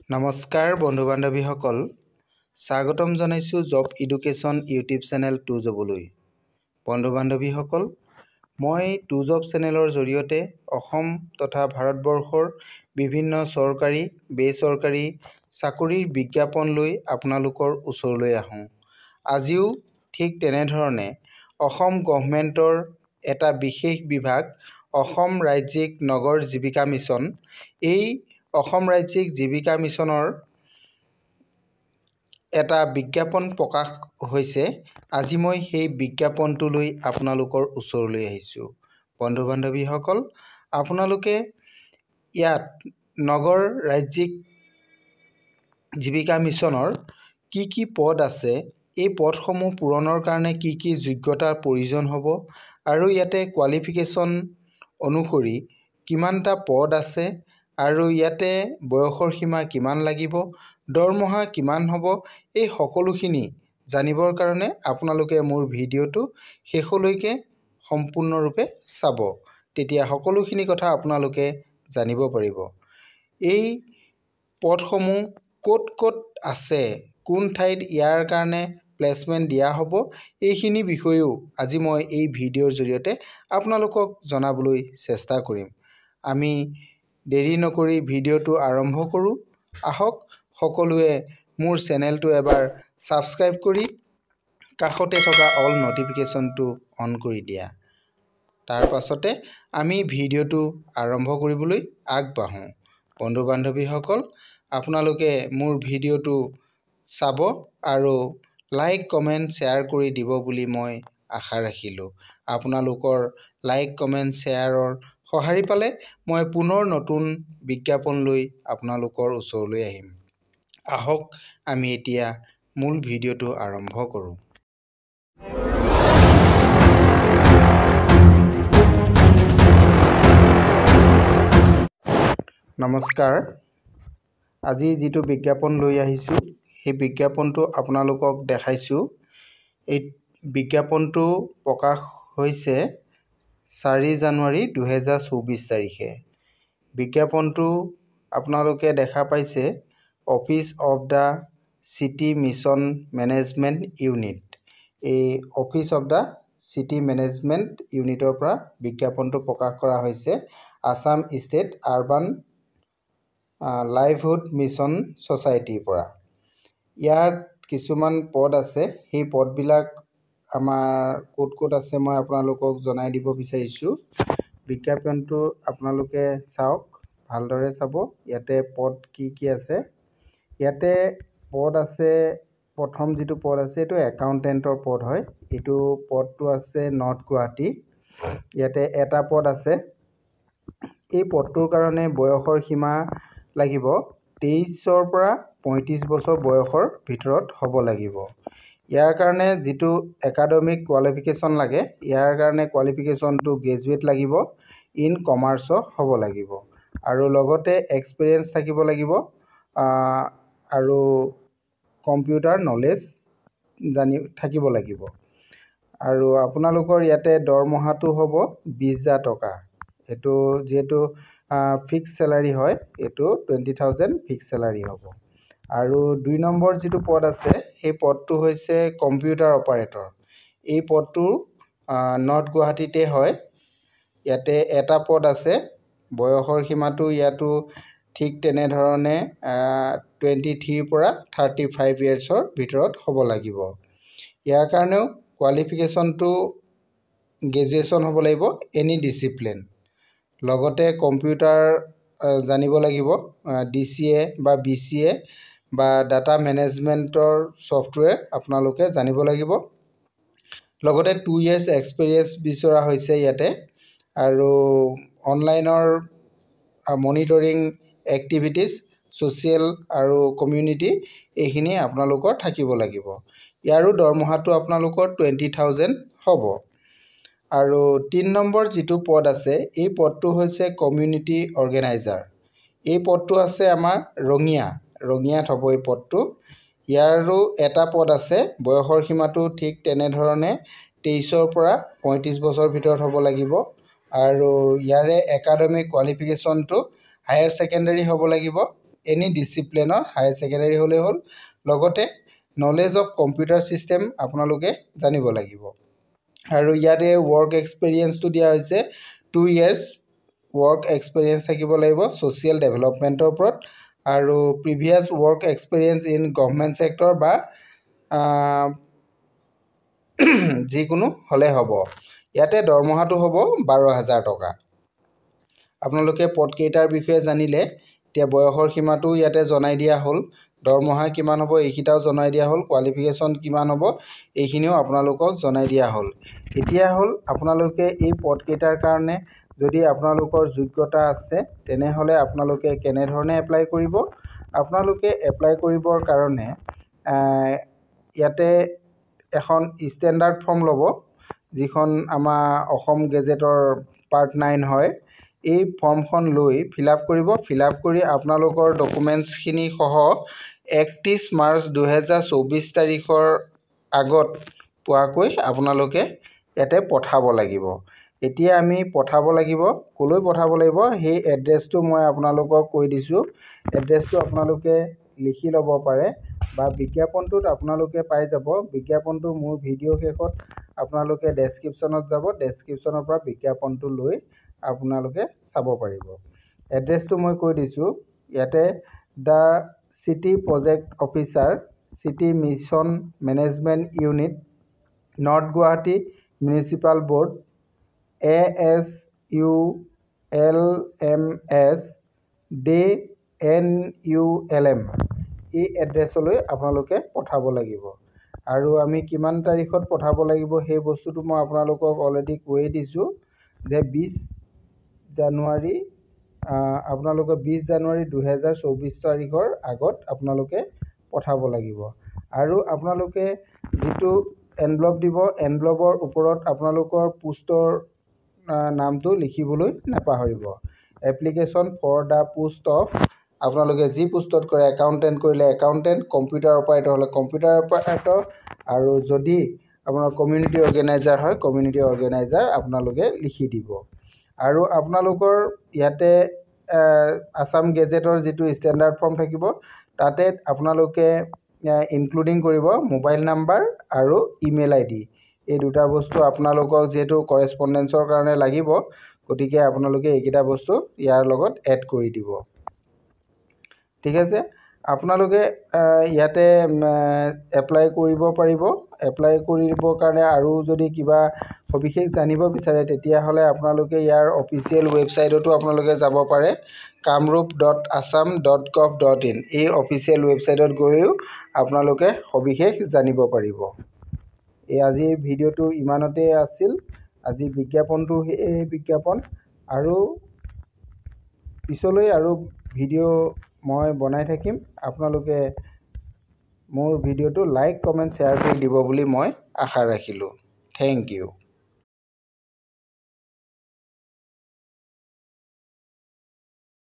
নমস্কাৰ বন্ধু বান্ধৱীসকল, স্বাগতম জনাইছোঁ job education YouTube channel to জবলৈ। বন্ধু বান্ধৱীসকল, মই টু জব চেনেলৰ জৰিয়তে অসম তথা ভাৰতবৰ্ষৰ বিভিন্ন চৰকাৰী বেচৰকাৰী চাকৰিৰ বিজ্ঞাপন লৈ আপোনালোকৰ ওচৰলৈ আহোঁ। আজিও ঠিক তেনেধৰণে অসম গভৰ্ণমেণ্টৰ এটা বিশেষ বিভাগ অসম ৰাজ্যিক নগৰ জীৱিকা মিছন, এই অসম ৰাজ্যিক জীৱিকা মিছনৰ এটা বিজ্ঞাপন প্ৰকাশ হৈছে। আজি মই সেই বিজ্ঞাপনটো লৈ আপোনালোকৰ ওচৰলৈ আহিছোঁ। বন্ধু বান্ধৱীসকল, আপোনালোকে ইয়াত নগৰ ৰাজ্যিক জীৱিকা মিছনৰ কি পদ আছে, এই পদসমূহ পূৰণৰ কাৰণে কি যোগ্যতাৰ প্ৰয়োজন হ'ব আৰু ইয়াতে কোৱালিফিকেশ্যন অনুসৰি কিমানটা পদ আছে আৰু ইয়াতে বয়সৰ সীমা কিমান লাগিব, দৰমহা কিমান হ'ব, এই সকলোখিনি জানিবৰ কাৰণে আপোনালোকে মোৰ ভিডিঅ'টো শেষলৈকে সম্পূৰ্ণৰূপে চাব। তেতিয়া সকলোখিনি কথা আপোনালোকে জানিব পাৰিব। এই পদসমূহ ক'ত আছে, কোন ঠাইত ইয়াৰ কাৰণে প্লেচমেণ্ট দিয়া হ'ব, এইখিনি বিষয়েও আজি মই এই ভিডিঅ'ৰ জৰিয়তে আপোনালোকক জনাবলৈ চেষ্টা কৰিম। আমি দেৰি নকৰি ভিডিঅ'টো আৰম্ভ কৰোঁ। আহক সকলোৱে মোৰ চেনেলটো এবাৰ ছাবস্ক্ৰাইব কৰি কাষতে থকা অল নটিফিকেশ্যনটো অন কৰি দিয়া। তাৰ পাছতে আমি ভিডিঅ'টো আৰম্ভ কৰিবলৈ আগবাঢ়োঁ। বন্ধু বান্ধৱীসকল, আপোনালোকে মোৰ ভিডিঅ'টো চাব আৰু লাইক কমেণ্ট শ্বেয়াৰ কৰি দিব বুলি মই আশা ৰাখিলোঁ। আপোনালোকৰ লাইক কমেণ্ট শ্বেয়াৰৰ সঁহাৰি পালে মই পুনৰ নতুন বিজ্ঞাপন লৈ আপোনালোকৰ ওচৰলৈ আহিম। আহক আমি এতিয়া মূল ভিডিঅ'টো আৰম্ভ কৰোঁ। নমস্কাৰ। আজি যিটো বিজ্ঞাপন লৈ আহিছোঁ, সেই বিজ্ঞাপনটো আপোনালোকক দেখাইছোঁ। এই বিজ্ঞাপনটো প্ৰকাশ হৈছে 4 জানুৱাৰী 2024 তাৰিখে। বিজ্ঞাপনটো আপোনালোকে দেখা পাইছে office of the city mission management unit. এই office of the city management ইউনিটৰ পৰা বিজ্ঞাপনটো প্ৰকাশ কৰা হৈছে Assam state urban livelihood mission ছ'চাইটিৰ পৰা। ইয়াত কিছুমান পদ আছে, সেই পদবিলাক আমাৰ ক'ত আছে মই আপোনালোকক জনাই দিব বিচাৰিছোঁ। বিজ্ঞাপনটো আপোনালোকে চাওক, ভালদৰে চাব। ইয়াতে পদ কি আছে। ইয়াতে পদ আছে, প্ৰথম যিটো পদ আছে এইটো একাউণ্টেণ্টৰ পদ হয়। এইটো পদটো আছে নৰ্থ গুৱাহাটী। ইয়াতে এটা পদ আছে। এই পদটোৰ কাৰণে বয়সৰ সীমা লাগিব 23 পৰা 35 বছৰ বয়সৰ ভিতৰত হ'ব লাগিব। ইয়াৰ কাৰণে যিটো একাডেমিক কোৱালিফিকেশ্যন লাগে, ইয়াৰ কাৰণে কোৱালিফিকেশ্যনটো গ্ৰেজুৱেট লাগিব, ইন কমাৰ্চ হ'ব লাগিব আৰু লগতে এক্সপিৰিয়েঞ্চ থাকিব লাগিব আৰু কম্পিউটাৰ নলেজ থাকিব লাগিব। আৰু আপোনালোকৰ ইয়াতে দৰমহাটো হ'ব 20,000 টকা। এইটো যিহেতু ফিক্স চেলাৰী হয়, এইটো 20,000 ফিক্স চেলাৰী হ'ব। আৰু 2 নম্বৰ যিটো পদ আছে, সেই পদটো হৈছে কম্পিউটাৰ অপাৰেটৰ। এই পদটো নৰ্থ গুৱাহাটীতে হয়। ইয়াতে এটা পদ আছে। বয়সৰ সীমাটো ইয়াতো ঠিক তেনেধৰণে 23 পৰা 35 ইয়াৰ্ছৰ ভিতৰত হ'ব লাগিব। ইয়াৰ কাৰণেও কোৱালিফিকেশ্যনটো গ্ৰেজুৱেশ্যন হ'ব লাগিব, এনি ডিচিপ্লিন। লগতে কম্পিউটাৰ জানিব লাগিব, DCA বা BCA বা ডাটা মেনেজমেণ্টৰ ছফ্টৱেৰ আপোনালোকে জানিব লাগিব। লগতে 2 years এক্সপিৰিয়েঞ্চ বিচৰা হৈছে ইয়াতে। আৰু অনলাইনৰ মনিটৰিং এক্টিভিটিছ, ছ'চিয়েল আৰু কমিউনিটি, এইখিনি আপোনালোকৰ থাকিব লাগিব। ইয়াৰো দৰমহাটো আপোনালোকৰ 20,000 হ'ব। আৰু 3 নম্বৰ যিটো পদ আছে, এই পদটো হৈছে কমিউনিটি অৰ্গেনাইজাৰ। এই পদটো আছে আমাৰ ৰঙিয়াত হ'ব এই পদটো। ইয়াৰো এটা পদ আছে। বয়সৰ সীমাটো ঠিক তেনেধৰণে 23 পৰা 35 বছৰ ভিতৰত হ'ব লাগিব আৰু ইয়াৰে একাডেমিক কোৱালিফিকেশ্যনটো হায়াৰ ছেকেণ্ডেৰী হ'ব লাগিব, এনি ডিচিপ্লিনৰ হায়াৰ ছেকেণ্ডাৰী হ'লে হ'ল লগতে নলেজ অফ কম্পিউটাৰ ছিষ্টেম আপোনালোকে জানিব লাগিব আৰু ইয়াতে ৱৰ্ক এক্সপেৰিয়েঞ্চটো দিয়া হৈছে 2 years ৱৰ্ক এক্সপেৰিয়েঞ্চ থাকিব লাগিব ছ'চিয়েল ডেভেলপমেণ্টৰ ওপৰত আৰু previous work experience in government sector বা যিকোনো হ'লে হ'ব ইয়াতে দৰমহাটো হ'ব 12,000 টকা আপোনালোকে পদকেইটাৰ বিষয়ে জানিলে এতিয়া বয়সৰ সীমাটো ইয়াতে জনাই দিয়া হ'ল দৰমহা কিমান হ'ব এইকেইটাও জনাই দিয়া হ'ল কোৱালিফিকেশ্যন কিমান হ'ব এইখিনিও আপোনালোকক জনাই দিয়া হ'ল এতিয়া হ'ল আপোনালোকে এই পদকেইটাৰ কাৰণে যদি আপোনালোকৰ যোগ্যতা আছে তেনেহ'লে আপোনালোকে কেনেধৰণে এপ্লাই কৰিব আপোনালোকে এপ্লাই কৰিবৰ কাৰণে ইয়াতে এখন ষ্টেণ্ডাৰ্ড ফৰ্ম ল'ব যিখন আমাৰ অসম গেজেটৰ পাৰ্ট 9 হয় এই ফৰ্মখন লৈ ফিলআপ কৰিব ফিলআপ কৰি আপোনালোকৰ ডকুমেণ্টছখিনি সহ 31 মাৰ্চ 2024 তাৰিখৰ আগত পোৱাকৈ আপোনালোকে ইয়াতে পঠাব লাগিব এতিয়া আমি পঠাব লাগিব কলৈ পঠাব লাগিব সেই এড্ৰেছটো মই আপোনালোকক কৈ দিছোঁ এড্ৰেছটো আপোনালোকে লিখি ল'ব পাৰে বা বিজ্ঞাপনটোত আপোনালোকে পাই যাব বিজ্ঞাপনটো মোৰ ভিডিঅ' শেষত আপোনালোকে ডেছক্ৰিপশ্যনত যাব ডেছক্ৰিপশ্যনৰ পৰা বিজ্ঞাপনটো লৈ আপোনালোকে চাব পাৰিব এড্ৰেছটো মই কৈ দিছোঁ ইয়াতে the city project officer city mission management unit north Guwahati municipal board ASULMS DNULM এই এড্ৰেছলৈ আপোনালোকে পঠাব লাগিব আৰু আমি কিমান তাৰিখত পঠাব লাগিব সেই বস্তুটো মই আপোনালোকক অলৰেডি কৈয়ে দিছোঁ যে 20 জানুৱাৰী আপোনালোকে 20 জানুৱাৰী 2024 তাৰিখৰ আগত আপোনালোকে পঠাব লাগিব আৰু আপোনালোকে যিটো এনভলপ দিব এনভলপৰ ওপৰত আপোনালোকৰ পোষ্টৰ নামটো লিখিবলৈ নাপাহৰিব application for the post of আপোনালোকে যি পোষ্টত কৰে একাউণ্টেণ্ট কৰিলে একাউণ্টেণ্ট কম্পিউটাৰ অপাৰেটৰ হ'লে কম্পিউটাৰ অপাৰেটৰ আৰু যদি আপোনাৰ কমিউনিটি অৰ্গেনাইজাৰ হয় কমিউনিটি অৰ্গেনাইজাৰ আপোনালোকে লিখি দিব আৰু আপোনালোকৰ ইয়াতে আসাম গেজেটৰ যিটো ষ্টেণ্ডাৰ্ড ফৰ্ম থাকিব তাতে আপোনালোকে ইনক্লুডিং কৰিব মোবাইল নাম্বাৰ আৰু ইমেইল ID এই দুটা বস্তু আপোনালোকক যেহেতু কৰেছপণ্ডেঞ্চৰ কাৰণে লাগিব গতিকে আপোনালোকে এইকেইটা বস্তু ইয়াৰ লগত এড কৰি দিব ঠিক আছে আপোনালোকে ইয়াতে এপ্লাই কৰিব পাৰিব এপ্লাই কৰিবৰ কাৰণে আৰু যদি কিবা সবিশেষ জানিব বিচাৰে তেতিয়াহ'লে আপোনালোকে ইয়াৰ অফিচিয়েল ৱেবছাইটতো আপোনালোকে যাব পাৰে kamrup.assam.gov.in এই অফিচিয়েল ৱেবছাইটত গৈও আপোনালোকে সবিশেষ জানিব পাৰিব এই আজিৰ ভিডিঅ'টো ইমানতে আছিল আজি বিজ্ঞাপনটো এই বিজ্ঞাপন আৰু পিছলৈ আৰু ভিডিঅ' মই বনাই থাকিম আপোনালোকে মোৰ ভিডিঅ'টো লাইক কমেণ্ট শ্বেয়াৰ কৰি দিব বুলি মই আশা ৰাখিলোঁ থেংক ইউ